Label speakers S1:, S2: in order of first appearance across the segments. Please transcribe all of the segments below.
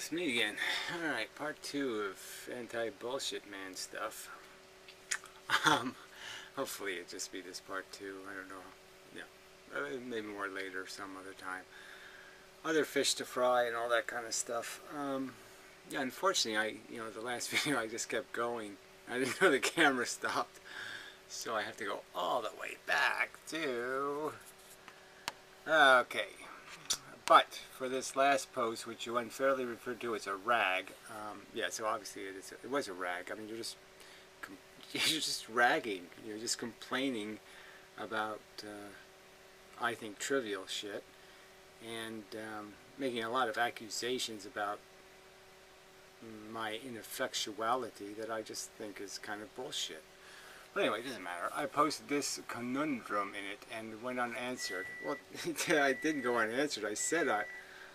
S1: it's me again. Alright, part 2 of Anti-Bullshit-Man stuff. Hopefully it'll just be this part 2, I don't know. Yeah, maybe more later, some other time. Other fish to fry and all that kind of stuff. Yeah, unfortunately, the last video I just kept going. I didn't know the camera stopped. So I have to go all the way back to... Okay. But for this last post, which you unfairly referred to as a rag, yeah, so obviously it was a rag. I mean, you're just ragging. You're just complaining about, I think, trivial shit, and making a lot of accusations about my ineffectuality that I just think is kind of bullshit. But anyway, it doesn't matter. I posted this conundrum in it and went unanswered. Well, I didn't go unanswered. I said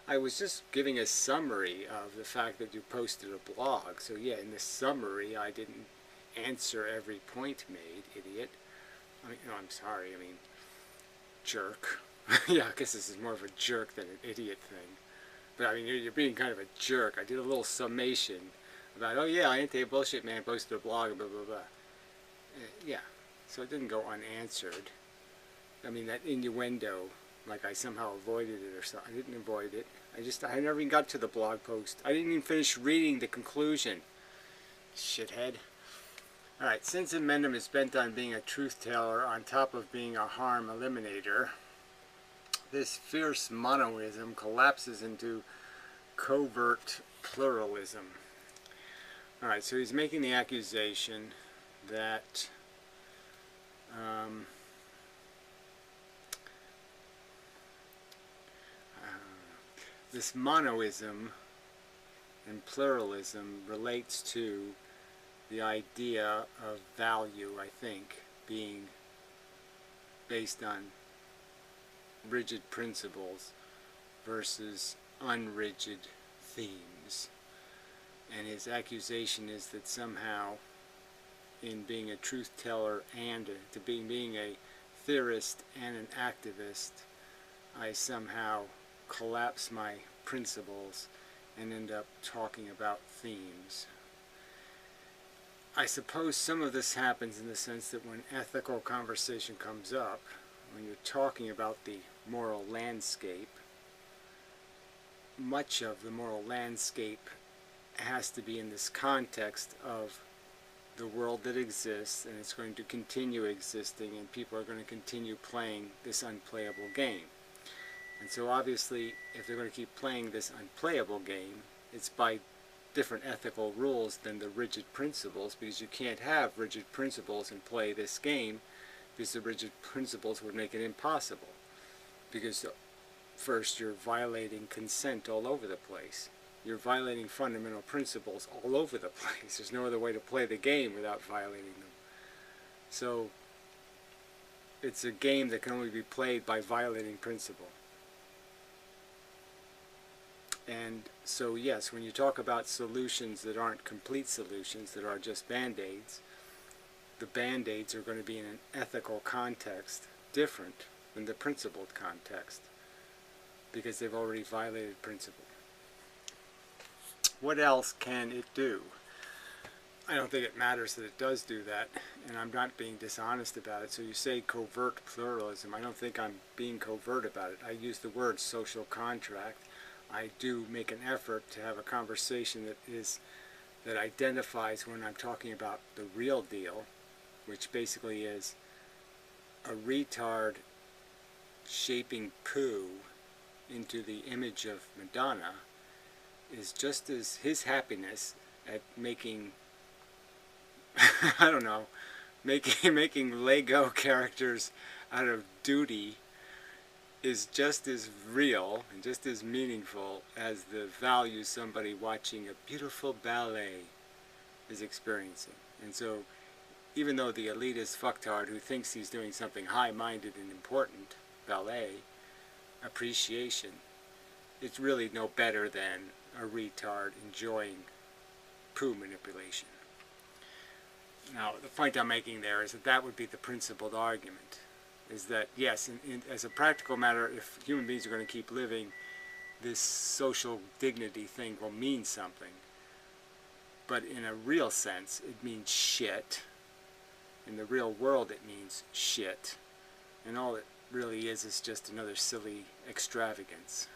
S1: I was just giving a summary of the fact that you posted a blog. So yeah, in the summary, I didn't answer every point made, idiot. I mean, no, I'm sorry. I mean, jerk. Yeah, I guess this is more of a jerk than an idiot thing. But I mean, you're being kind of a jerk. I did a little summation about, oh yeah, Anti-Bullshit-Man posted a blog, and blah, blah, blah. Yeah, so it didn't go unanswered. I mean, that innuendo, like I somehow avoided it or something. I didn't avoid it. I never even got to the blog post. I didn't even finish reading the conclusion. Shithead. Alright, since Amendum is bent on being a truth-teller on top of being a harm eliminator, this fierce monoism collapses into covert pluralism. Alright, so he's making the accusation that this monoism and pluralism relates to the idea of value, I think, being based on rigid principles versus unrigid themes. And his accusation is that somehow, in being a truth teller and being a theorist and an activist, I somehow collapse my principles and end up talking about themes. I suppose some of this happens in the sense that when ethical conversation comes up, when you're talking about the moral landscape, much of the moral landscape has to be in this context of the world that exists, and it's going to continue existing, and people are going to continue playing this unplayable game. And so obviously, if they're going to keep playing this unplayable game, it's by different ethical rules than the rigid principles, because you can't have rigid principles and play this game, because the rigid principles would make it impossible. Because first, you're violating consent all over the place. You're violating fundamental principles all over the place. There's no other way to play the game without violating them. So, it's a game that can only be played by violating principle. And so, yes, when you talk about solutions that aren't complete solutions, that are just band-aids, the band-aids are going to be in an ethical context different than the principled context, because they've already violated principle. What else can it do? I don't think it matters that it does do that, and I'm not being dishonest about it. So you say covert pluralism. I don't think I'm being covert about it. I use the word social contract. I do make an effort to have a conversation that identifies when I'm talking about the real deal, which basically is a retard shaping poo into the image of Madonna is just as his happiness at making, I don't know, making Lego characters out of duty is just as real and just as meaningful as the value somebody watching a beautiful ballet is experiencing. And so, even though the elitist fucktard who thinks he's doing something high-minded and important, ballet, appreciation, it's really no better than a retard enjoying poo manipulation. Now, the point I'm making there is that that would be the principled argument, is that, yes, as a practical matter, if human beings are going to keep living, this social dignity thing will mean something. But in a real sense, it means shit. In the real world, it means shit. And all it really is just another silly extravagance.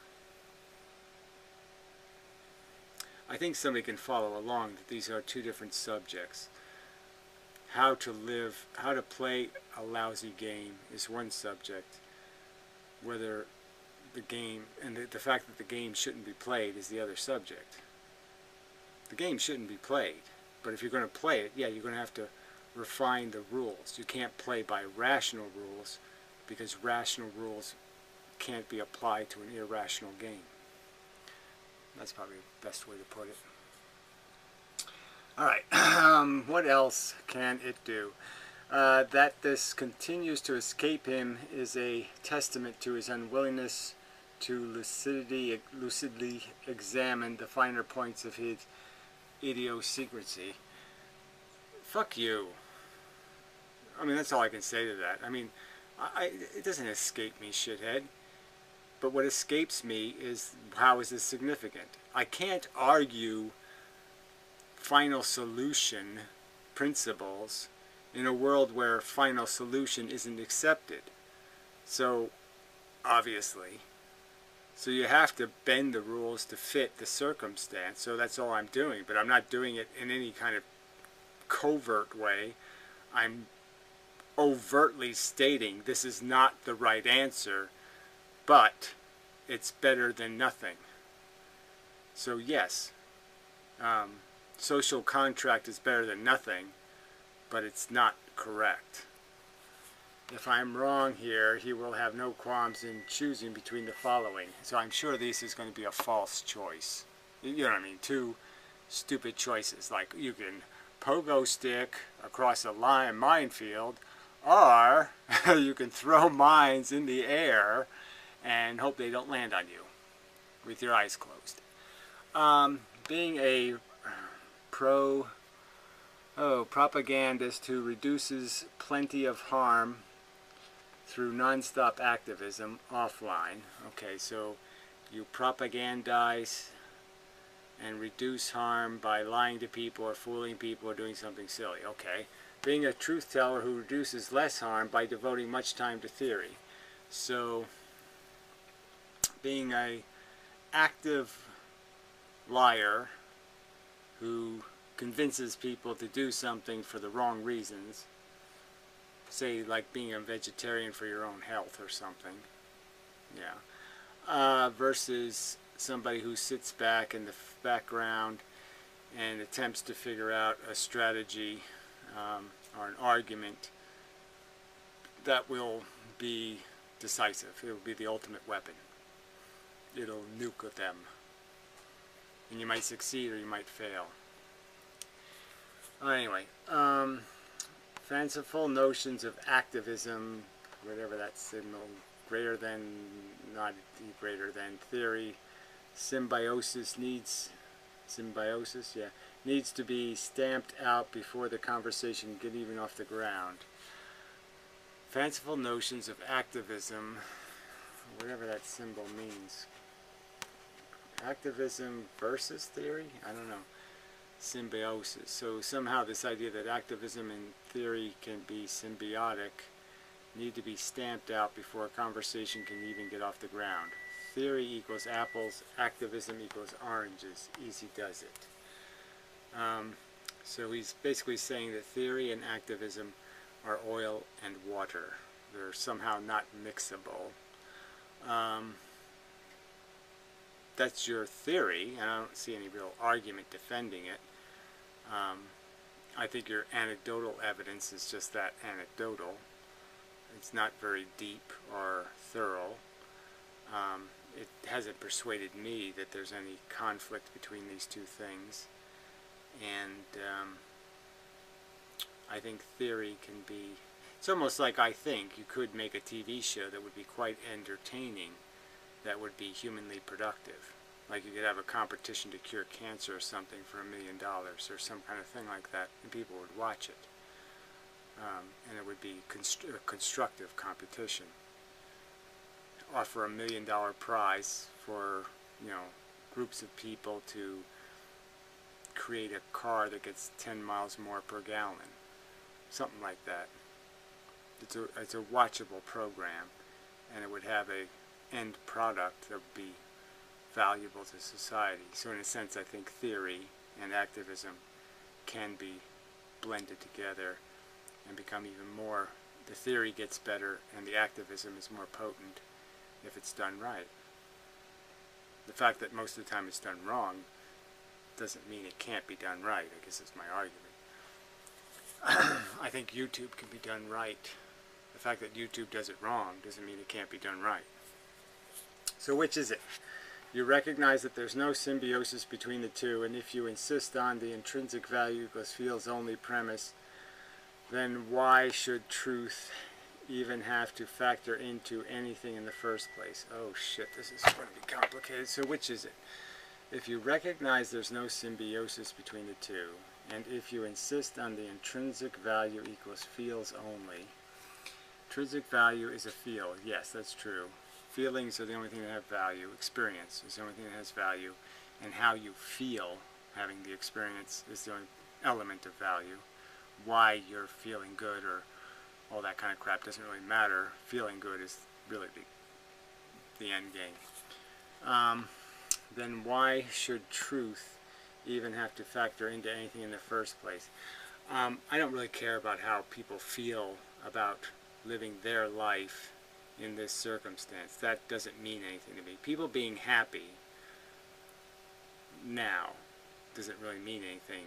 S1: I think somebody can follow along that these are two different subjects. How to play a lousy game is one subject. Whether the game, and the fact that the game shouldn't be played is the other subject. The game shouldn't be played, but if you're going to play it, yeah, you're going to have to refine the rules. You can't play by rational rules, because rational rules can't be applied to an irrational game. That's probably the best way to put it. Alright, what else can it do? That this continues to escape him is a testament to his unwillingness to lucidly examine the finer points of his idiosyncrasy. Fuck you. I mean, that's all I can say to that. I mean, it doesn't escape me, shithead. But what escapes me is, how is this significant? I can't argue final solution principles in a world where final solution isn't accepted. So, obviously. So you have to bend the rules to fit the circumstance. So that's all I'm doing. But I'm not doing it in any kind of covert way. I'm overtly stating this is not the right answer, but it's better than nothing. So yes, social contract is better than nothing, but it's not correct. If I'm wrong here, he will have no qualms in choosing between the following. So I'm sure this is going to be a false choice. You know what I mean? Two stupid choices. Like, you can pogo stick across a minefield, or you can throw mines in the air and hope they don't land on you with your eyes closed. Being a propagandist who reduces plenty of harm through non-stop activism offline. Okay, so you propagandize and reduce harm by lying to people or fooling people or doing something silly. Okay. Being a truth teller who reduces less harm by devoting much time to theory. So, being a active liar who convinces people to do something for the wrong reasons, say like being a vegetarian for your own health or something, yeah, versus somebody who sits back in the background and attempts to figure out a strategy or an argument that will be decisive. It will be the ultimate weapon. It'll nuke them. And you might succeed or you might fail. Anyway, fanciful notions of activism, whatever that signal, greater than, not greater than, theory, symbiosis needs to be stamped out before the conversation get even off the ground. Fanciful notions of activism, whatever that symbol means. Activism versus theory? I don't know. Symbiosis. So somehow this idea that activism and theory can be symbiotic need to be stamped out before a conversation can even get off the ground. Theory equals apples, activism equals oranges. Easy does it. So he's basically saying that theory and activism are oil and water. They're somehow not mixable. That's your theory, and I don't see any real argument defending it. I think your anecdotal evidence is just that, anecdotal. It's not very deep or thorough. It hasn't persuaded me that there's any conflict between these two things. And I think theory can be... It's almost like I think you could make a TV show that would be quite entertaining, that would be humanly productive. Like you could have a competition to cure cancer or something for $1 million or some kind of thing like that, and people would watch it. And it would be a constructive competition. Offer $1 million prize for you know, groups of people to create a car that gets 10 miles more per gallon. Something like that. It's a watchable program, and it would have a end product that would be valuable to society. So in a sense, I think theory and activism can be blended together and become even more, the theory gets better and the activism is more potent if it's done right. The fact that most of the time it's done wrong doesn't mean it can't be done right, I guess is my argument. I think YouTube can be done right. The fact that YouTube does it wrong doesn't mean it can't be done right. So which is it? You recognize that there's no symbiosis between the two, and if you insist on the intrinsic value equals feels only premise, then why should truth even have to factor into anything in the first place? Oh shit, this is going to be complicated. So which is it? If you recognize there's no symbiosis between the two, and if you insist on the intrinsic value equals feels only, intrinsic value is a feel. Yes, that's true. Feelings are the only thing that have value. Experience is the only thing that has value. And how you feel having the experience is the only element of value. Why you're feeling good or all that kind of crap doesn't really matter. Feeling good is really the end game. Then why should truth even have to factor into anything in the first place? I don't really care about how people feel about living their life in this circumstance. That doesn't mean anything to me. People being happy now doesn't really mean anything.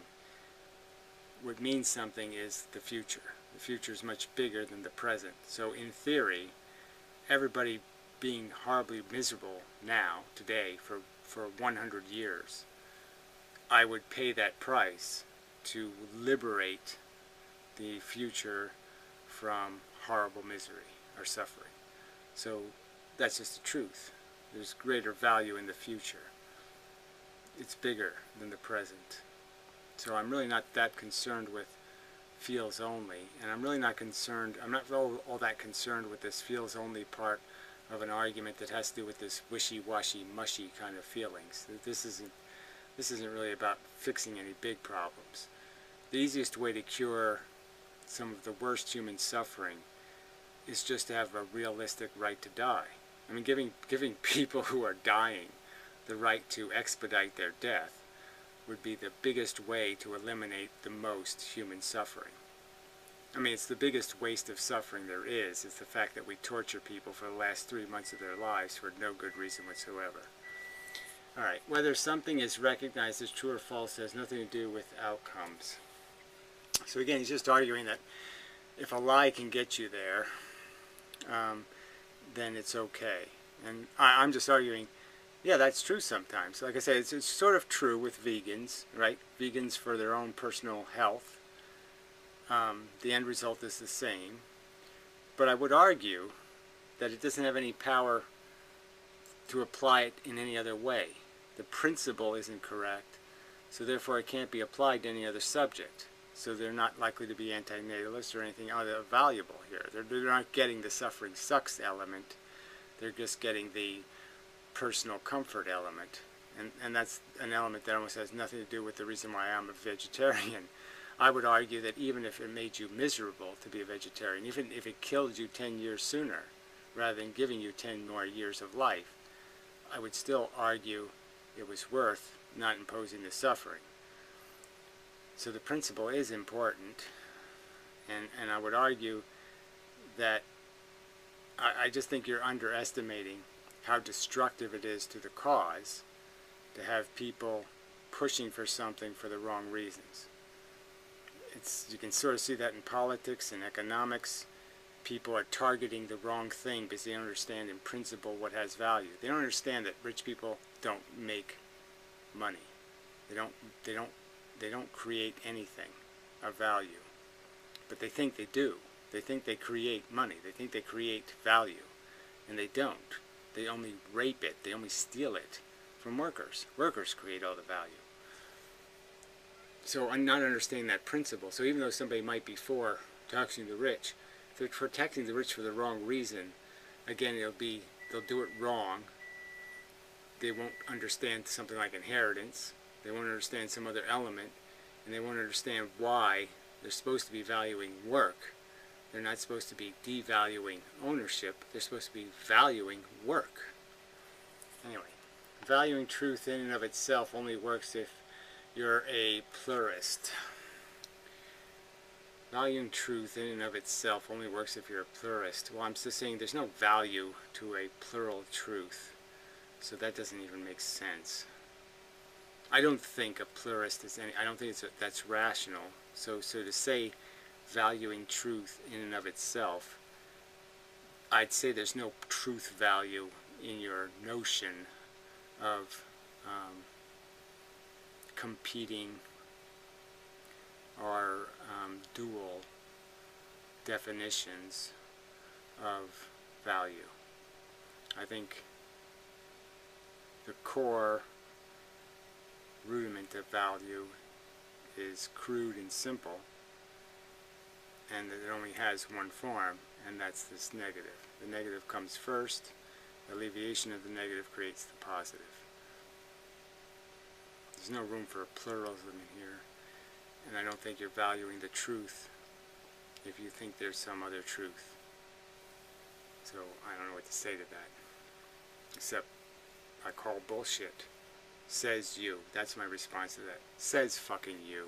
S1: What means something is the future. The future is much bigger than the present. So in theory, everybody being horribly miserable now, today, for 100 years, I would pay that price to liberate the future from horrible misery or suffering. So that's just the truth. There's greater value in the future. It's bigger than the present. So I'm really not that concerned with feels only, and I'm really not concerned, I'm not all that concerned with this feels only part of an argument that has to do with this wishy-washy, mushy kind of feelings. This isn't really about fixing any big problems. The easiest way to cure some of the worst human suffering is just to have a realistic right to die. I mean, giving people who are dying the right to expedite their death would be the biggest way to eliminate the most human suffering. I mean, it's the biggest waste of suffering there is the fact that we torture people for the last 3 months of their lives for no good reason whatsoever. Alright, whether something is recognized as true or false has nothing to do with outcomes. So again, he's just arguing that if a lie can get you there, then it's okay. And I'm just arguing, yeah, that's true sometimes. Like I said, it's sort of true with vegans, right? Vegans for their own personal health. The end result is the same. But I would argue that it doesn't have any power to apply it in any other way. The principle isn't correct, so therefore it can't be applied to any other subject. So they're not likely to be antinatalist or anything other valuable here. They're not getting the suffering sucks element. They're just getting the personal comfort element. And that's an element that almost has nothing to do with the reason why I'm a vegetarian. I would argue that even if it made you miserable to be a vegetarian, even if it killed you 10 years sooner, rather than giving you 10 more years of life, I would still argue it was worth not imposing the suffering. So the principle is important, and I would argue that I just think you're underestimating how destructive it is to the cause to have people pushing for something for the wrong reasons. You can sort of see that in politics and economics. People are targeting the wrong thing because they don't understand in principle what has value. They don't understand that rich people don't make money. They don't create anything of value. But they think they do. They think they create money. They think they create value. And they don't. They only rape it. They only steal it from workers. Workers create all the value. So I'm not understanding that principle. So even though somebody might be for taxing the rich, if they're protecting the rich for the wrong reason, again, they'll do it wrong. they won't understand something like inheritance. They won't understand some other element, and they won't understand why they're supposed to be valuing work. They're not supposed to be devaluing ownership. They're supposed to be valuing work. Anyway, valuing truth in and of itself only works if you're a pluralist. Valuing truth in and of itself only works if you're a pluralist. Well, I'm just saying there's no value to a plural truth. So that doesn't even make sense. I don't think a pluralist is any, I don't think that's rational. So to say valuing truth in and of itself, I'd say there's no truth value in your notion of competing or dual definitions of value. I think the core rudiment of value is crude and simple, and that it only has one form, and that's this negative. The negative comes first. The alleviation of the negative creates the positive. There's no room for a pluralism here, and I don't think you're valuing the truth if you think there's some other truth. So I don't know what to say to that, except I call bullshit. Says you. That's my response to that. Says fucking you.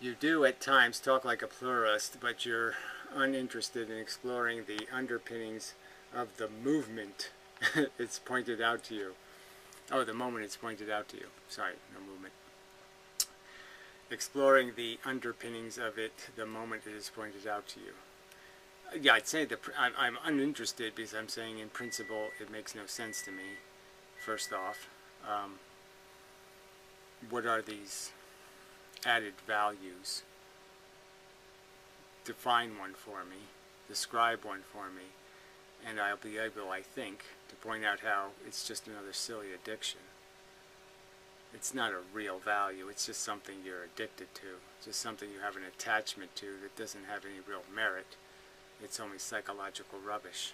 S1: You do at times talk like a pluralist, but you're uninterested in exploring the underpinnings of the movement it's pointed out to you. Oh, the moment it's pointed out to you. Sorry, no movement. Exploring the underpinnings of it the moment it is pointed out to you. Yeah, I'd say I'm uninterested because I'm saying in principle it makes no sense to me, first off. What are these added values? Define one for me, describe one for me, and I'll be able, I think, to point out how it's just another silly addiction. It's not a real value, it's just something you're addicted to, just something you have an attachment to that doesn't have any real merit. It's only psychological rubbish.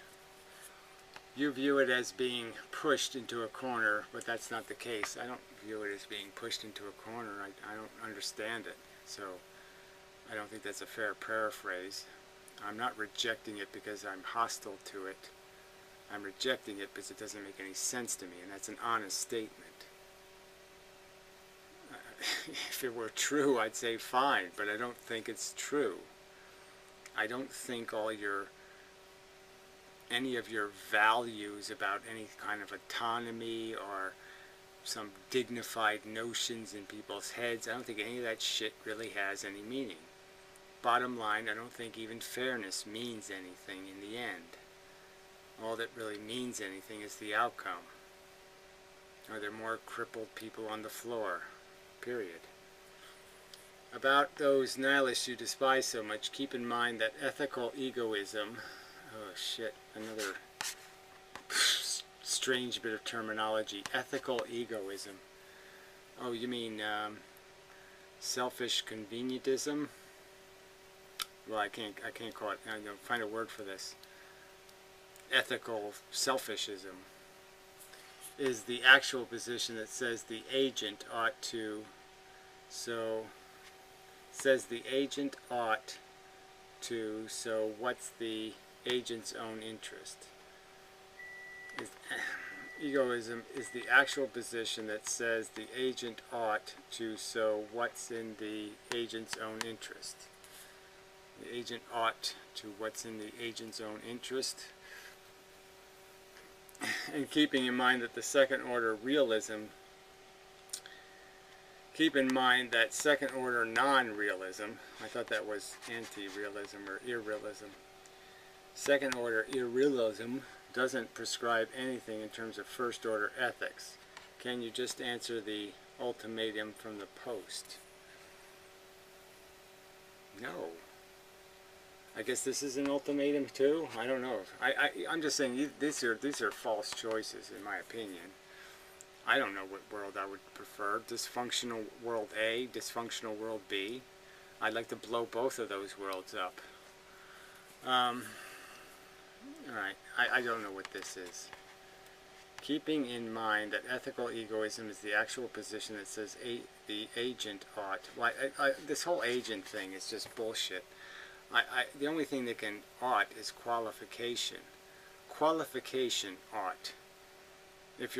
S1: You view it as being pushed into a corner, but that's not the case. I don't view it as being pushed into a corner. I don't understand it. So I don't think that's a fair paraphrase. I'm not rejecting it because I'm hostile to it. I'm rejecting it because it doesn't make any sense to me, and that's an honest statement. If it were true, I'd say fine, but I don't think it's true. I don't think any of your values about any kind of autonomy or some dignified notions in people's heads, I don't think any of that shit really has any meaning. Bottom line, I don't think even fairness means anything in the end. All that really means anything is the outcome. Are there more crippled people on the floor? Period. About those nihilists you despise so much, keep in mind that ethical egoism, oh shit, another strange bit of terminology, ethical egoism. Oh, you mean selfish convenientism? Well, I can't call it, I'm going to find a word for this. Ethical selfishism is the actual position that says the agent ought to, so what's the agent's own interest? Egoism is the actual position that says the agent ought to, so what's in the agent's own interest? The agent ought to what's in the agent's own interest. And keeping in mind that the second order realism, keep in mind that second order non-realism, I thought that was anti-realism or irrealism. Second order irrealism doesn't prescribe anything in terms of first order ethics. Can you just answer the ultimatum from the Post? No. I guess this is an ultimatum too? I don't know. I'm just saying these are false choices in my opinion. I don't know what world I would prefer. Dysfunctional world A, dysfunctional world B. I'd like to blow both of those worlds up. Alright, I don't know what this is. keeping in mind that ethical egoism is the actual position that says the agent ought. Why, this whole agent thing is just bullshit. The only thing that can ought is qualification. Qualification ought. If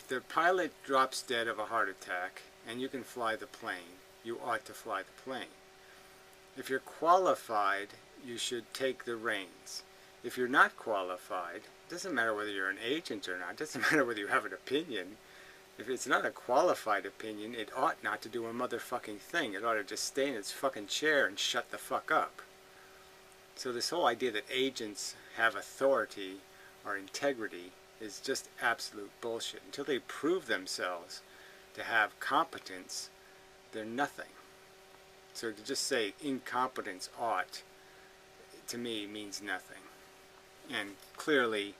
S1: the pilot drops dead of a heart attack and you can fly the plane, you ought to fly the plane. If you're qualified, you should take the reins. If you're not qualified, it doesn't matter whether you're an agent or not, it doesn't matter whether you have an opinion. If it's not a qualified opinion, it ought not to do a motherfucking thing. It ought to just stay in its fucking chair and shut the fuck up. So this whole idea that agents have authority or integrity is just absolute bullshit. Until they prove themselves to have competence, they're nothing. So to just say incompetence ought, to me, means nothing. And clearly,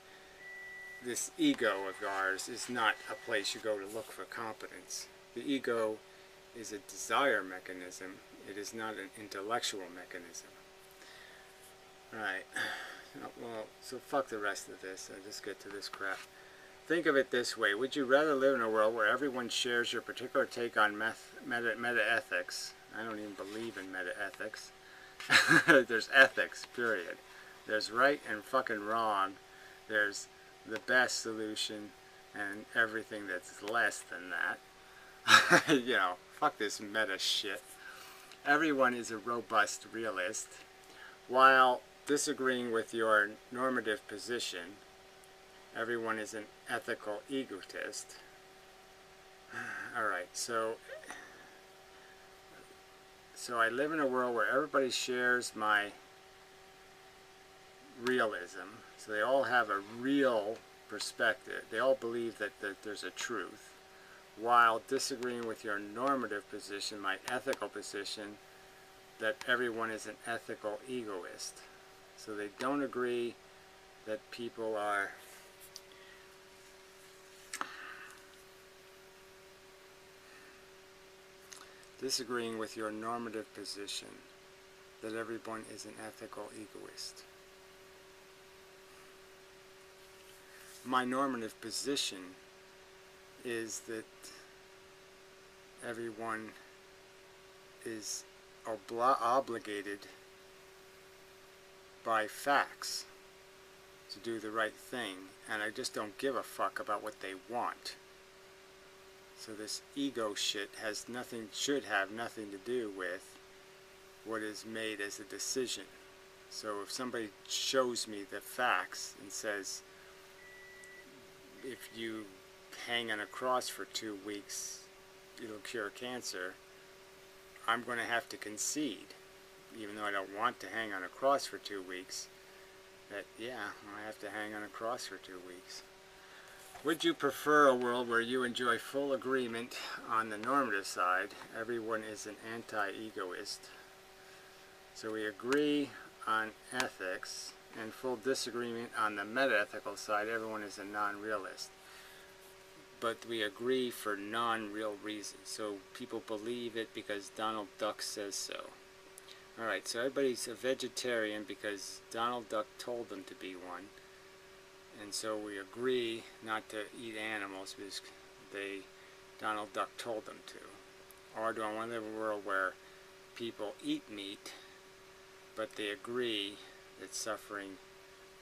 S1: this ego of ours is not a place you go to look for competence. The ego is a desire mechanism. It is not an intellectual mechanism. Alright. Well, so fuck the rest of this. I'll just get to this crap. Think of it this way. Would you rather live in a world where everyone shares your particular take on meta-ethics? I don't even believe in meta-ethics. There's ethics, period. There's right and fucking wrong. There's the best solution and everything that's less than that. You know, fuck this meta shit. Everyone is a robust realist. While disagreeing with your normative position, everyone is an ethical egotist. Alright, so I live in a world where everybody shares my realism. So they all have a real perspective. They all believe that there's a truth. While disagreeing with your normative position, my ethical position, that everyone is an ethical egoist. So they don't agree that people are disagreeing with your normative position, that everyone is an ethical egoist. My normative position is that everyone is obligated by facts to do the right thing, and I just don't give a fuck about what they want. So this ego shit has nothing, should have nothing to do with what is made as a decision. So if somebody shows me the facts and says, if you hang on a cross for 2 weeks, it'll cure cancer, I'm going to have to concede, even though I don't want to hang on a cross for 2 weeks, that, yeah, I have to hang on a cross for 2 weeks. Would you prefer a world where you enjoy full agreement on the normative side? Everyone is an anti-egoist. So we agree on ethics, and full disagreement on the meta-ethical side. Everyone is a non-realist. But we agree for non-real reasons. So people believe it because Donald Duck says so. Alright, so everybody's a vegetarian because Donald Duck told them to be one. And so we agree not to eat animals because Donald Duck told them to. Or do I want to live in a world where people eat meat, but they agree that suffering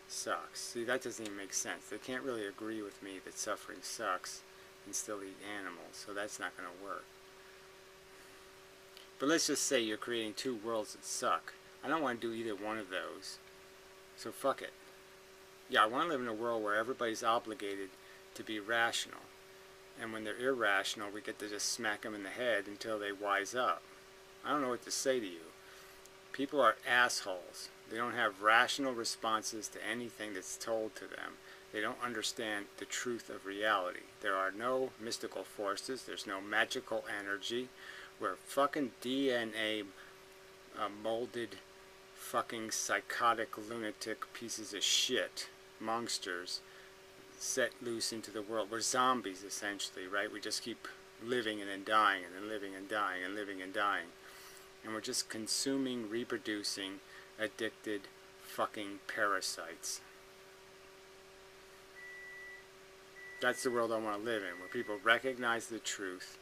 S1: sucks? See, that doesn't even make sense. They can't really agree with me that suffering sucks and still eat animals, so that's not going to work. But let's just say you're creating 2 worlds that suck. I don't want to do either one of those, so fuck it. Yeah, I want to live in a world where everybody's obligated to be rational, and when they're irrational, we get to just smack them in the head until they wise up. I don't know what to say to you. People are assholes. They don't have rational responses to anything that's told to them. They don't understand the truth of reality. There are no mystical forces. There's no magical energy. We're fucking DNA molded fucking psychotic lunatic pieces of shit, monsters, set loose into the world. We're zombies, essentially, right? We just keep living and then dying and then living and dying and living and dying. And we're just consuming, reproducing, addicted fucking parasites. That's the world I want to live in, where people recognize the truth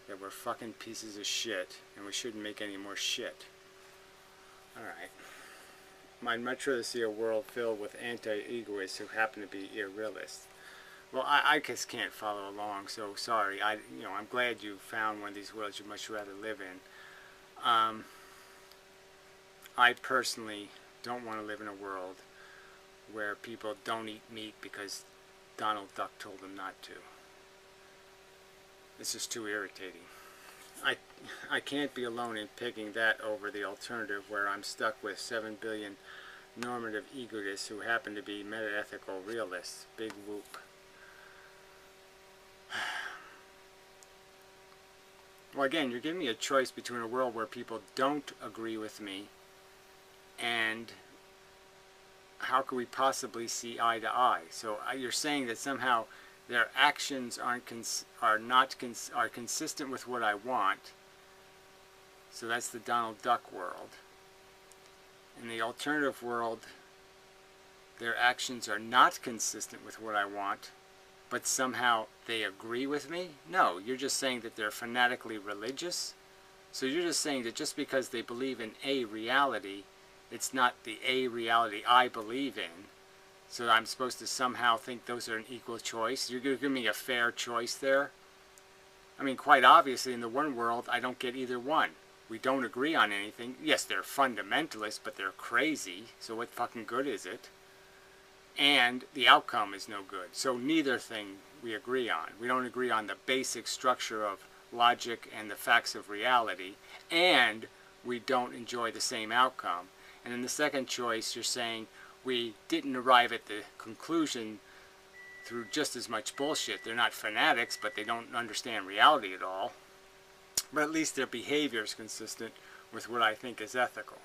S1: that we're fucking pieces of shit and we shouldn't make any more shit. Alright. I'd much rather see a world filled with anti-egoists who happen to be irrealists. Well, I just can't follow along, so sorry. I'm glad you found one of these worlds you'd much rather live in. I personally don't want to live in a world where people don't eat meat because Donald Duck told them not to. It's just too irritating. I can't be alone in picking that over the alternative where I'm stuck with 7 billion normative egoists who happen to be meta-ethical realists. Big whoop. Well, again, you're giving me a choice between a world where people don't agree with me and how could we possibly see eye to eye? So you're saying that somehow their actions are consistent with what I want. So that's the Donald Duck world. In the alternative world, their actions are not consistent with what I want, but somehow they agree with me? No, you're just saying that they're fanatically religious. So you're just saying that just because they believe in a reality, it's not the a reality I believe in. So I'm supposed to somehow think those are an equal choice? You're giving me a fair choice there? I mean, quite obviously in the one world, I don't get either one. We don't agree on anything. Yes, they're fundamentalists, but they're crazy. So what fucking good is it? And the outcome is no good. So neither thing we agree on. We don't agree on the basic structure of logic and the facts of reality. And we don't enjoy the same outcome. And in the second choice, you're saying we didn't arrive at the conclusion through just as much bullshit. They're not fanatics, but they don't understand reality at all. But at least their behavior is consistent with what I think is ethical.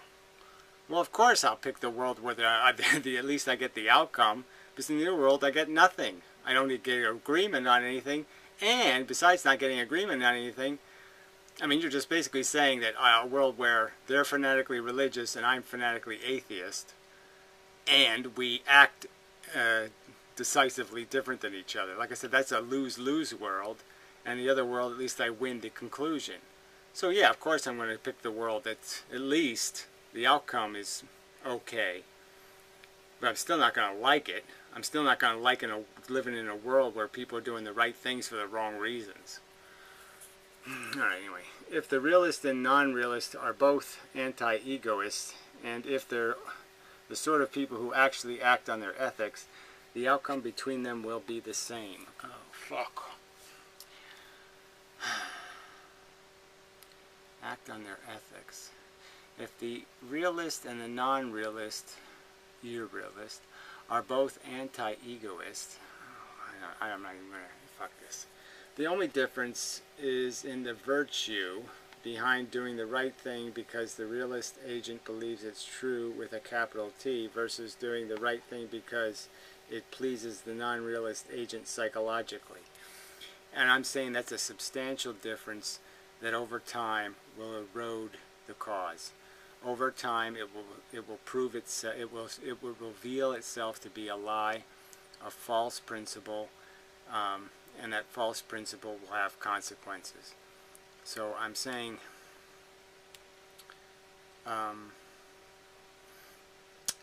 S1: Well, of course I'll pick the world where at least I get the outcome, because in the other world I get nothing. I don't get agreement on anything, and besides not getting agreement on anything, I mean, you're just basically saying that a world where they're fanatically religious and I'm fanatically atheist, and we act decisively different than each other. Like I said, that's a lose-lose world, and the other world, at least I win the conclusion. So yeah, of course I'm going to pick the world that's at least the outcome is okay. But I'm still not going to like it. I'm still not going to like living in a world where people are doing the right things for the wrong reasons. Alright, anyway. If the realist and non-realist are both anti-egoists, and if they're the sort of people who actually act on their ethics, the outcome between them will be the same. Oh, fuck. Act on their ethics. If the realist and the non-realist, irrealist, are both anti-egoists, I'm not even going to fuck this. The only difference is in the virtue behind doing the right thing because the realist agent believes it's true with a capital T versus doing the right thing because it pleases the non-realist agent psychologically. And I'm saying that's a substantial difference that over time will erode the cause. Over time, it will prove itself. It will reveal itself to be a lie, a false principle, and that false principle will have consequences. So I'm saying,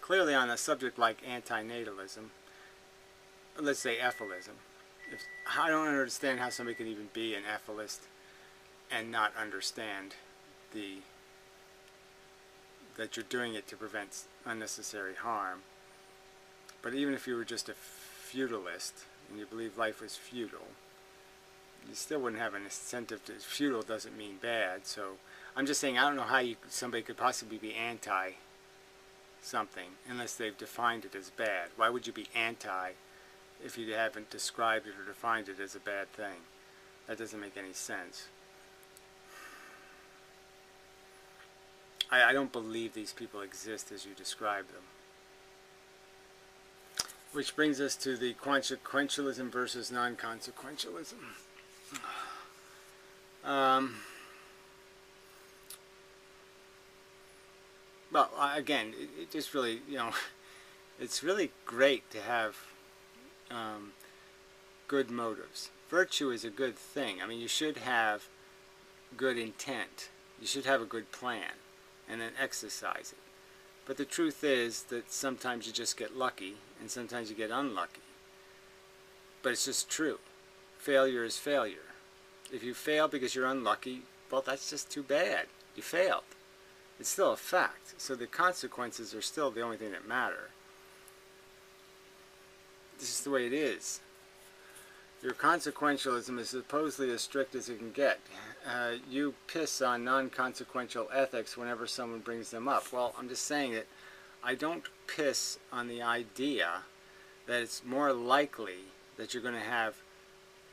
S1: clearly on a subject like antinatalism, let's say ethylism, I don't understand how somebody could even be an ethylist and not understand that you're doing it to prevent unnecessary harm. But even if you were just a feudalist and you believe life was feudal, you still wouldn't have an incentive to. Feudal doesn't mean bad. So I'm just saying, I don't know how somebody could possibly be anti something unless they've defined it as bad. Why would you be anti if you haven't described it or defined it as a bad thing? That doesn't make any sense. I don't believe these people exist as you describe them. Which brings us to the consequentialism versus non-consequentialism. Well, again, it just really, it's really great to have good motives. Virtue is a good thing. I mean, you should have good intent. You should have a good plan and then exercise it. But the truth is that sometimes you just get lucky and sometimes you get unlucky. But it's just true. Failure is failure. If you fail because you're unlucky, well, that's just too bad. You failed. It's still a fact. So the consequences are still the only thing that matter. This is the way it is. Your consequentialism is supposedly as strict as it can get. You piss on non-consequential ethics whenever someone brings them up. Well, I'm just saying that I don't piss on the idea that it's more likely that you're going to have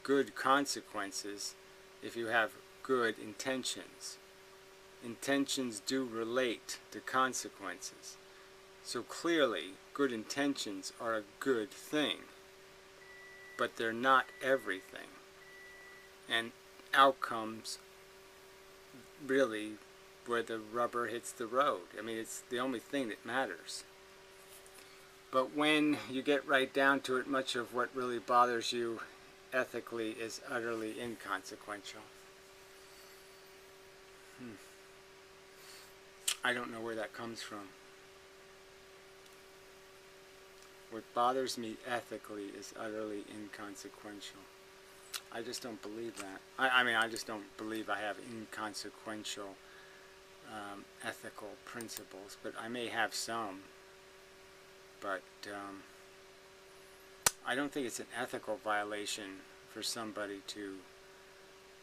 S1: good consequences if you have good intentions. Intentions do relate to consequences. So clearly, good intentions are a good thing. But they're not everything. And outcomes really where the rubber hits the road. I mean, it's the only thing that matters. But when you get right down to it, much of what really bothers you ethically is utterly inconsequential. I don't know where that comes from. What bothers me ethically is utterly inconsequential. I just don't believe that. I mean, I just don't believe I have inconsequential ethical principles, but I may have some. But I don't think it's an ethical violation for somebody to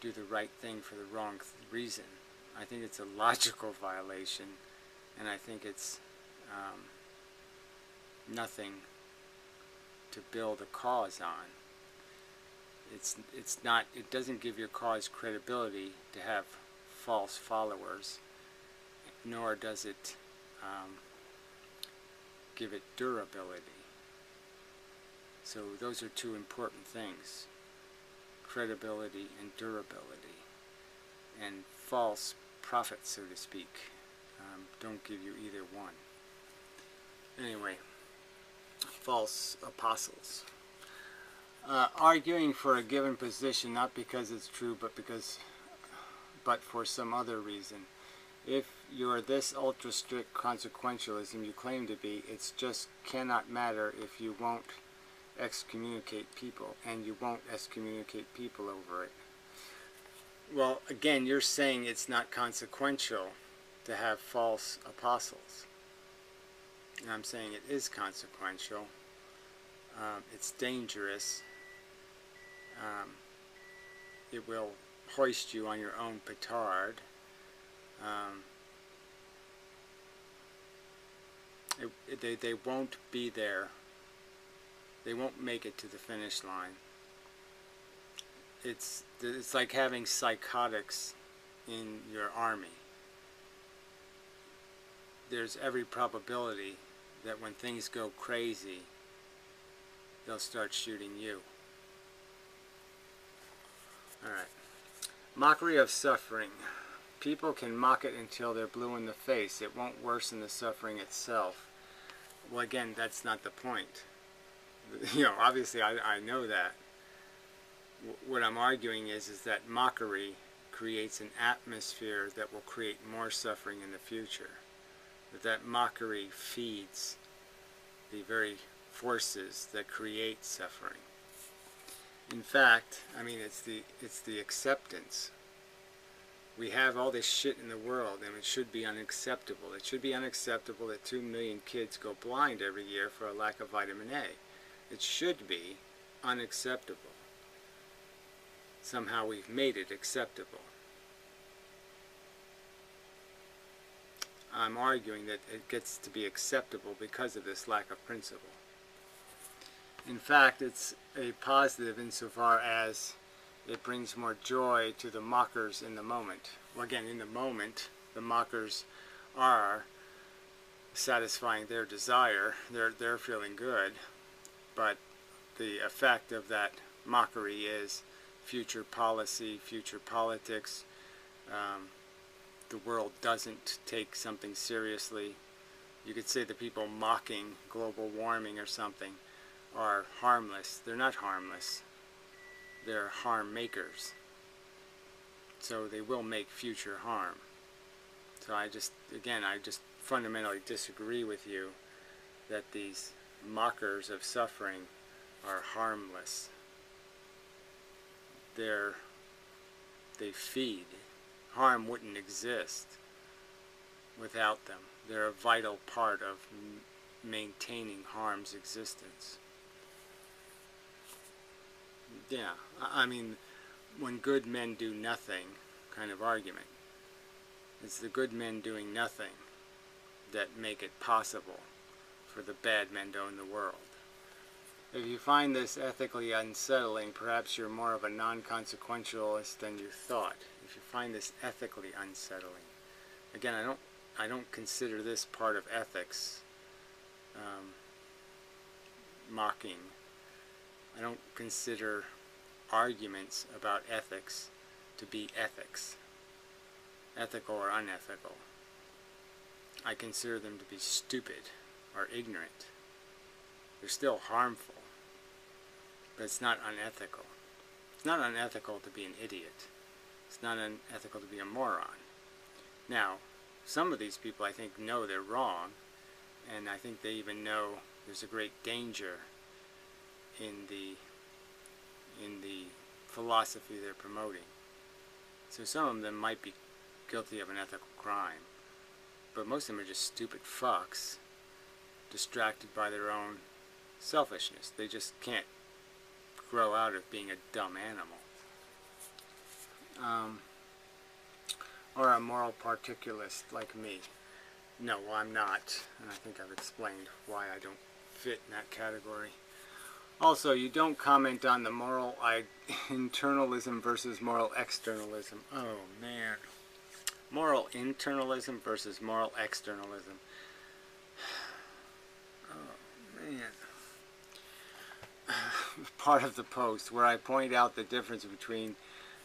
S1: do the right thing for the wrong reason. I think it's a logical violation, and I think it's nothing to build a cause on. It's not. It doesn't give your cause credibility to have false followers, nor does it give it durability. So those are two important things: credibility and durability. And false prophets, so to speak, don't give you either one. Anyway, false apostles. Arguing for a given position not because it's true, but for some other reason. If you're this ultra strict consequentialism you claim to be, it just cannot matter if you won't excommunicate people, and you won't excommunicate people over it. Well, again, you're saying it's not consequential to have false apostles. And I'm saying it is consequential. It's dangerous. It will hoist you on your own petard. They won't be there. They won't make it to the finish line. It's like having psychotics in your army. There's every probability that when things go crazy, they'll start shooting you. Alright. Mockery of suffering. People can mock it until they're blue in the face. It won't worsen the suffering itself. Well, again, that's not the point. You know, obviously I know that. What I'm arguing is that mockery creates an atmosphere that will create more suffering in the future. That mockery feeds the very forces that create suffering. In fact, I mean, it's the acceptance. We have all this shit in the world, and it should be unacceptable. It should be unacceptable that 2 million kids go blind every year for a lack of vitamin A. It should be unacceptable. Somehow we've made it acceptable. I'm arguing that it gets to be acceptable because of this lack of principle. In fact, it's a positive insofar as it brings more joy to the mockers in the moment. Well, again, in the moment, the mockers are satisfying their desire. They're feeling good, but the effect of that mockery is future policy, future politics. The world doesn't take something seriously. You could say the people mocking global warming or something are harmless. They're not harmless. they're harm makers. So they will make future harm. So I just fundamentally disagree with you that these mockers of suffering are harmless. They feed. Harm wouldn't exist without them. They're a vital part of maintaining harm's existence. Yeah, I mean, when good men do nothing kind of argument. It's the good men doing nothing that make it possible for the bad men to own the world. If you find this ethically unsettling, perhaps you're more of a non-consequentialist than you thought. If you find this ethically unsettling. Again, I don't consider this part of ethics mocking. I don't consider arguments about ethics to be ethics, ethical or unethical. I consider them to be stupid or ignorant. They're still harmful, but it's not unethical. It's not unethical to be an idiot. It's not unethical to be a moron. Now, some of these people I think know they're wrong, and I think they even know there's a great danger in the philosophy they're promoting. So some of them might be guilty of an ethical crime, but most of them are just stupid fucks, distracted by their own selfishness. They just can't grow out of being a dumb animal. Or a moral particularist like me. No, well, I'm not, and I think I've explained why I don't fit in that category. Also, you don't comment on the moral internalism versus moral externalism. Oh, man. Moral internalism versus moral externalism. Oh, man. Part of the post where I point out the difference between...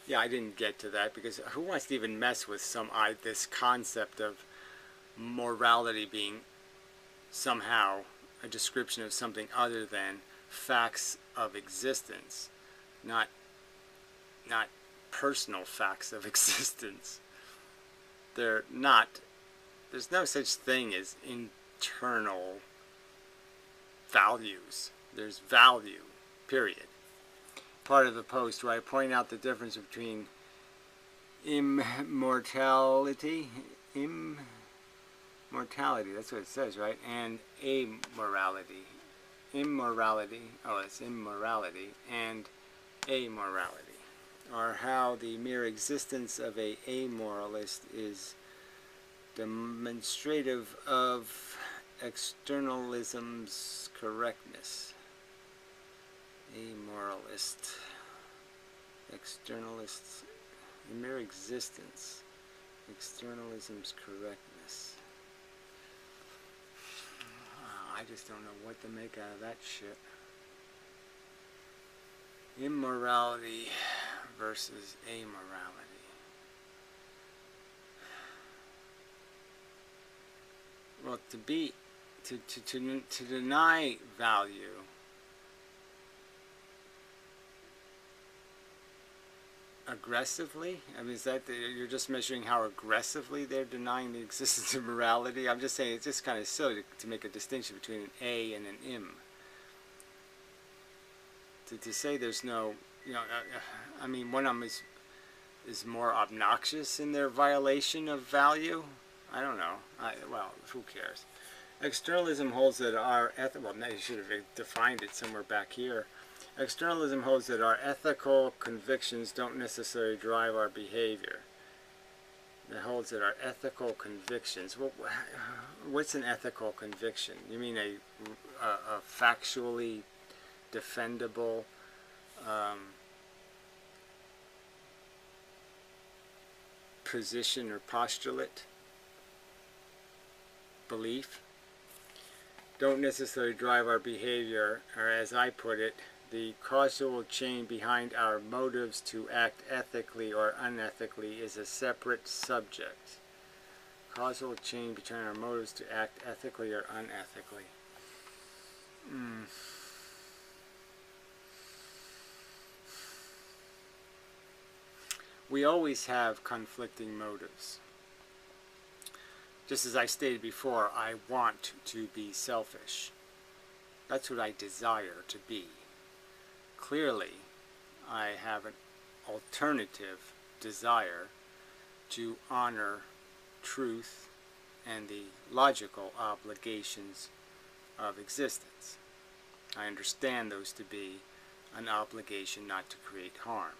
S1: Yeah, I didn't get to that because who wants to even mess with this concept of morality being somehow a description of something other than facts of existence, not personal facts of existence. They're not. There's no such thing as internal values. There's value, period. Part of the post where I point out the difference between immortality, that's what it says, right? And amorality. Immorality, it's immorality, and amorality. Or how the mere existence of a amoralist is demonstrative of externalism's correctness. Amoralist, externalists, the mere existence, externalism's correctness. I just don't know what to make out of that shit. Immorality versus amorality. Well, to deny value aggressively? I mean, is that you're just measuring how aggressively they're denying the existence of morality? I'm just saying it's just kind of silly to make a distinction between an A and an im. To say there's no, I mean, one of them is more obnoxious in their violation of value. I don't know. Well, who cares? Externalism holds that our well, you should have defined it somewhere back here. Externalism holds that our ethical convictions don't necessarily drive our behavior. It holds that our ethical convictions... Well, what's an ethical conviction? You mean a factually defendable position or postulate? Belief? Don't necessarily drive our behavior, or as I put it, the causal chain behind our motives to act ethically or unethically is a separate subject. Causal chain between our motives to act ethically or unethically. we always have conflicting motives. Just as I stated before, I want to be selfish. That's what I desire to be. Clearly, I have an alternative desire to honor truth and the logical obligations of existence. I understand those to be an obligation not to create harm.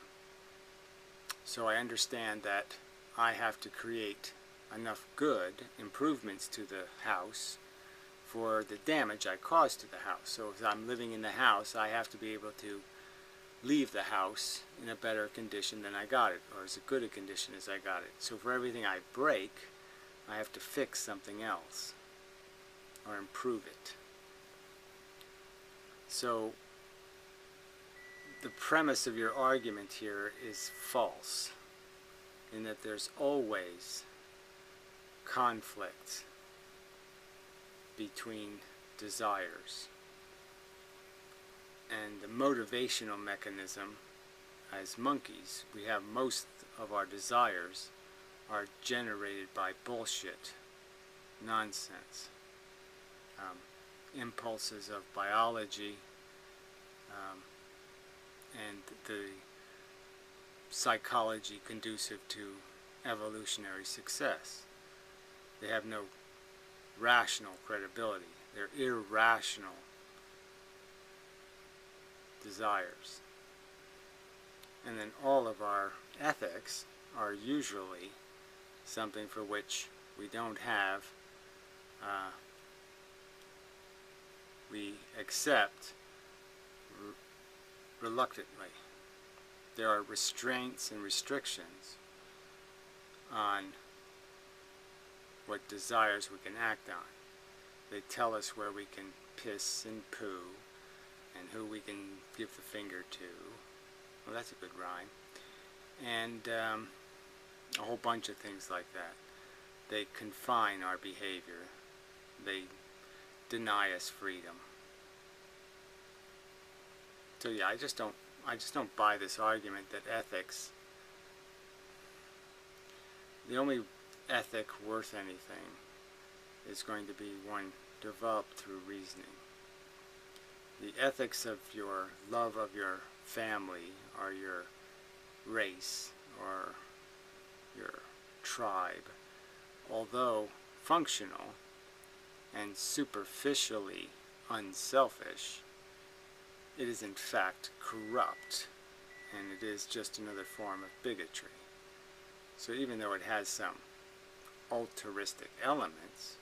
S1: So I understand that I have to create enough good improvements to the house for the damage I caused to the house. So if I'm living in the house, I have to be able to leave the house in a better condition than I got it, or as good a condition as I got it. So for everything I break, I have to fix something else or improve it. So the premise of your argument here is false, in that there's always conflict between desires. And the motivational mechanism, as monkeys, we have most of our desires are generated by bullshit, nonsense, impulses of biology, and the psychology conducive to evolutionary success. They have no rational credibility. They're irrational desires. And then all of our ethics are usually something for which we don't have, we accept reluctantly. There are restraints and restrictions on what desires we can act on. They tell us where we can piss and poo and who we can give the finger to. Well, that's a good rhyme. And a whole bunch of things like that. They confine our behavior. They deny us freedom. So yeah, I just don't buy this argument that ethics, the only ethic worth anything is going to be one developed through reasoning. The ethics of your love of your family or your race or your tribe, although functional and superficially unselfish, it is in fact corrupt, and it is just another form of bigotry. So even though it has some altruistic elements,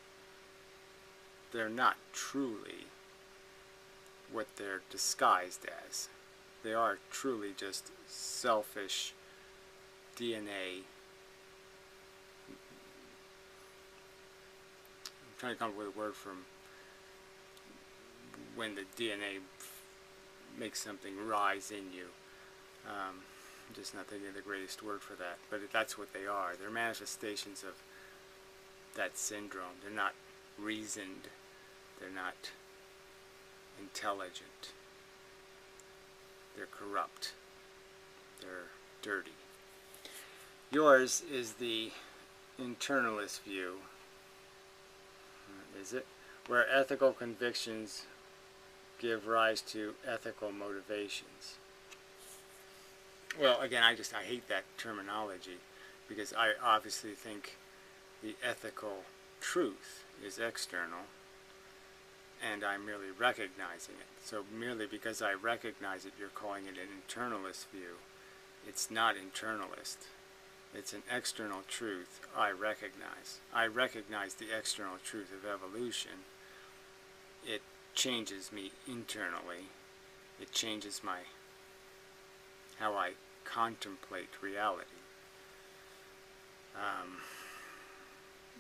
S1: they're not truly what they're disguised as. They are truly just selfish DNA. I'm trying to come up with a word from when the DNA makes something rise in you. I'm just not thinking of the greatest word for that, but that's what they are. They're manifestations of that syndrome. They're not reasoned. They're not intelligent. They're corrupt. They're dirty. Yours is the internalist view, is it? Where ethical convictions give rise to ethical motivations. Well, again, I hate that terminology, because I obviously think the ethical truth is external, and I'm merely recognizing it. So merely because I recognize it, you're calling it an internalist view. It's not internalist. It's an external truth I recognize. I recognize the external truth of evolution. It changes me internally. It changes how I contemplate reality.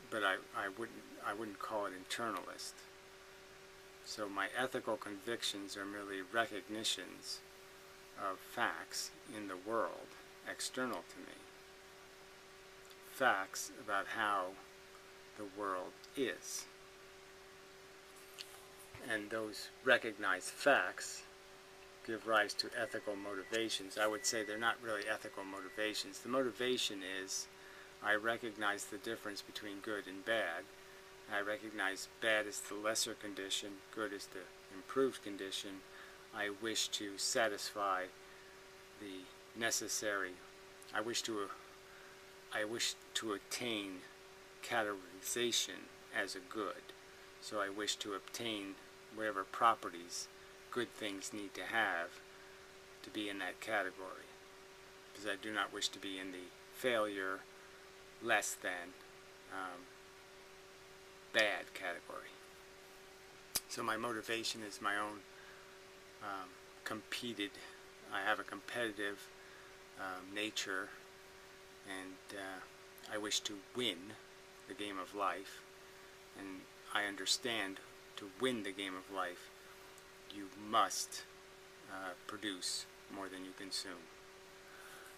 S1: But I wouldn't call it internalist. So my ethical convictions are merely recognitions of facts in the world, external to me. Facts about how the world is. And those recognized facts give rise to ethical motivations. I would say they're not really ethical motivations. The motivation is I recognize the difference between good and bad. I recognize bad is the lesser condition, good is the improved condition. I wish to satisfy the necessary. I wish to attain categorization as a good. So I wish to obtain whatever properties good things need to have to be in that category. Because I do not wish to be in the failure, less than, bad category. So my motivation is my own I have a competitive nature, and I wish to win the game of life, and I understand to win the game of life you must produce more than you consume.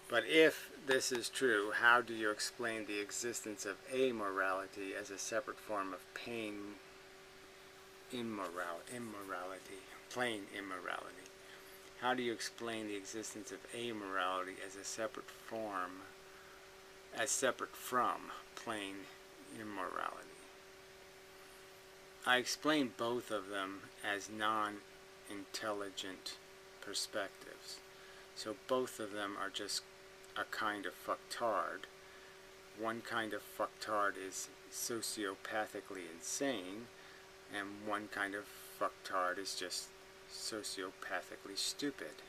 S1: But if this is true, how do you explain the existence of amorality as a separate form of plain immorality? How do you explain the existence of amorality as a separate from plain immorality? I explain both of them as non-intelligent perspectives. So both of them are just a kind of fucktard. One kind of fucktard is sociopathically insane, and one kind of fucktard is just sociopathically stupid.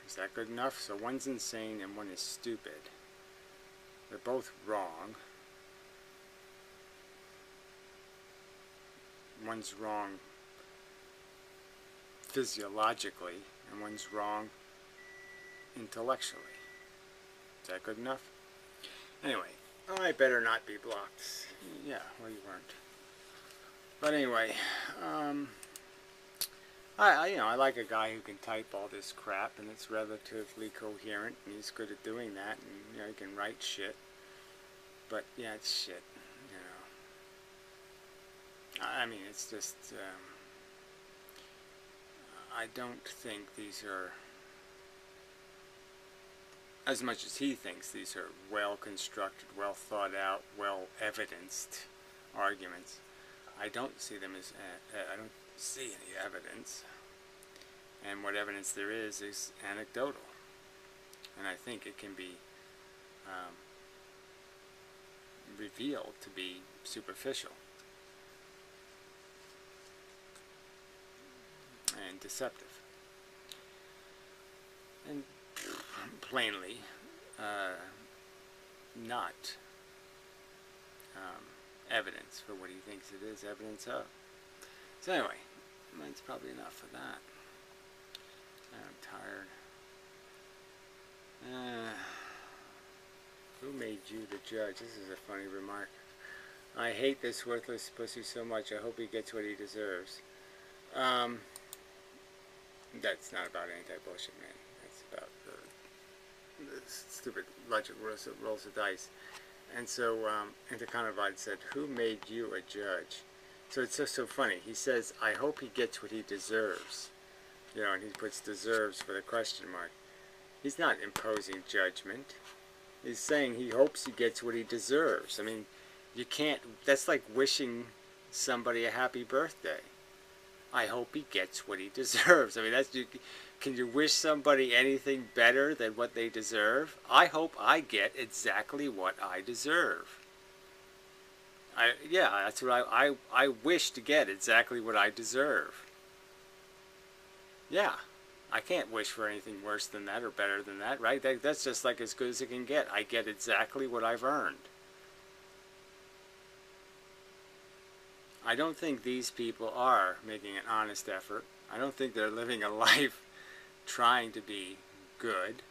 S1: Is that good enough? So one's insane and one is stupid. They're both wrong. One's wrong physiologically, and one's wrong intellectually. Is that good enough? Anyway, I better not be blocked. Yeah, well, you weren't. But anyway, I like a guy who can type all this crap, and it's relatively coherent, and he's good at doing that, and he can write shit. But yeah, it's shit. I mean, it's just, I don't think these are, as much as he thinks, these are well-constructed, well-thought-out, well-evidenced arguments. I don't see them as, I don't see any evidence. And what evidence there is anecdotal. And I think it can be revealed to be superficial and deceptive, and plainly not evidence for what he thinks it is evidence of. So anyway, that's probably enough of that. I'm tired. Who made you the judge? This is a funny remark. I hate this worthless pussy so much. I hope he gets what he deserves. That's not about AntiBullshitMan. That's about the stupid logic rolls of dice. And so Intercountervide said, who made you a judge? So it's just so funny. He says, I hope he gets what he deserves. And he puts deserves for the question mark. He's not imposing judgment. He's saying he hopes he gets what he deserves. I mean, you can't, that's like wishing somebody a happy birthday. I hope he gets what he deserves. I mean, can you wish somebody anything better than what they deserve? I hope I get exactly what I deserve. Yeah, that's what I wish to get exactly what I deserve. Yeah, I can't wish for anything worse than that or better than that, right? That's just like as good as it can get. I get exactly what I've earned. I don't think these people are making an honest effort. I don't think they're living a life trying to be good.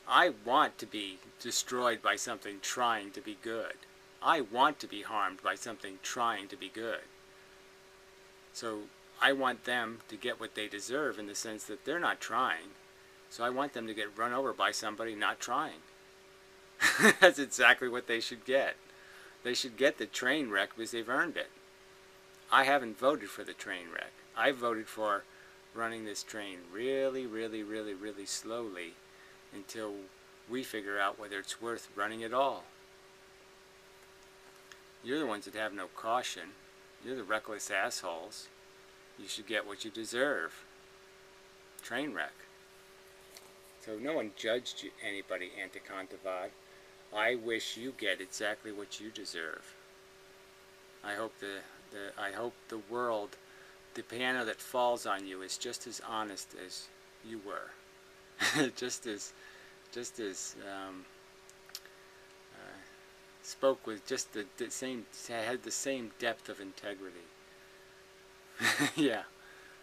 S1: I want to be destroyed by something trying to be good. I want to be harmed by something trying to be good. So I want them to get what they deserve in the sense that they're not trying. So I want them to get run over by somebody not trying. That's exactly what they should get. They should get the train wreck because they've earned it. I haven't voted for the train wreck. I voted for running this train really, really, really, really slowly until we figure out whether it's worth running at all. You're the ones that have no caution. You're the reckless assholes. You should get what you deserve. Train wreck. So no one judged anybody, Anticontavad. I wish you get exactly what you deserve. I hope the world, the piano that falls on you, is just as honest as you were. just as spoke with just the same, had the same depth of integrity. Yeah,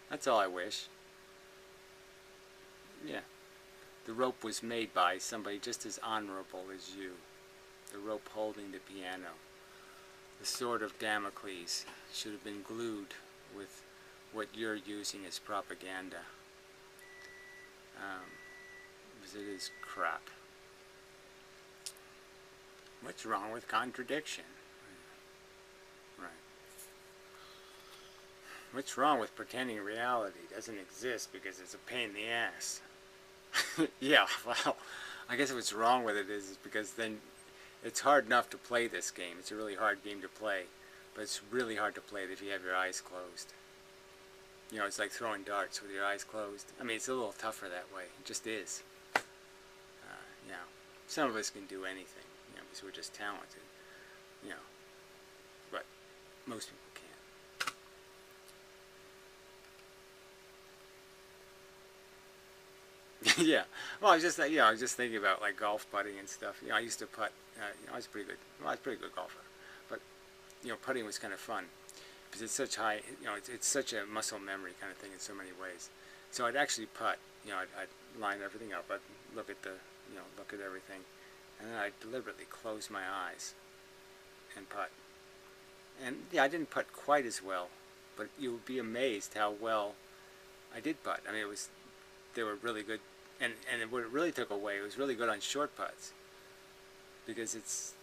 S1: that's all I wish. Yeah, the rope was made by somebody just as honorable as you. The rope holding the piano. The sword of Damocles should have been glued with what you're using as propaganda. Because it is crap. What's wrong with contradiction? Right. What's wrong with pretending reality doesn't exist because it's a pain in the ass? Yeah, well, I guess what's wrong with it is because then it's hard enough to play this game. It's a really hard game to play, but it's really hard to play it if you have your eyes closed. You know, it's like throwing darts with your eyes closed. I mean, it's a little tougher that way. It just is. You know, some of us can do anything, you know, because we're just talented, you know, but most people can't. Yeah. Well, I was just, I was just thinking about like golf putting and stuff. You know, I used to putt. I was pretty good. Well, I was a pretty good golfer, but you know, putting was kind of fun because it's such high. You know, it's such a muscle memory kind of thing in so many ways. So I'd actually putt. You know, I'd line everything up. I'd look at the, look at everything, and then I'd deliberately close my eyes and putt. And yeah, I didn't putt quite as well, but you would be amazed how well I did putt. I mean, they were really good, and what it really took away, it was really good on short putts, because it's,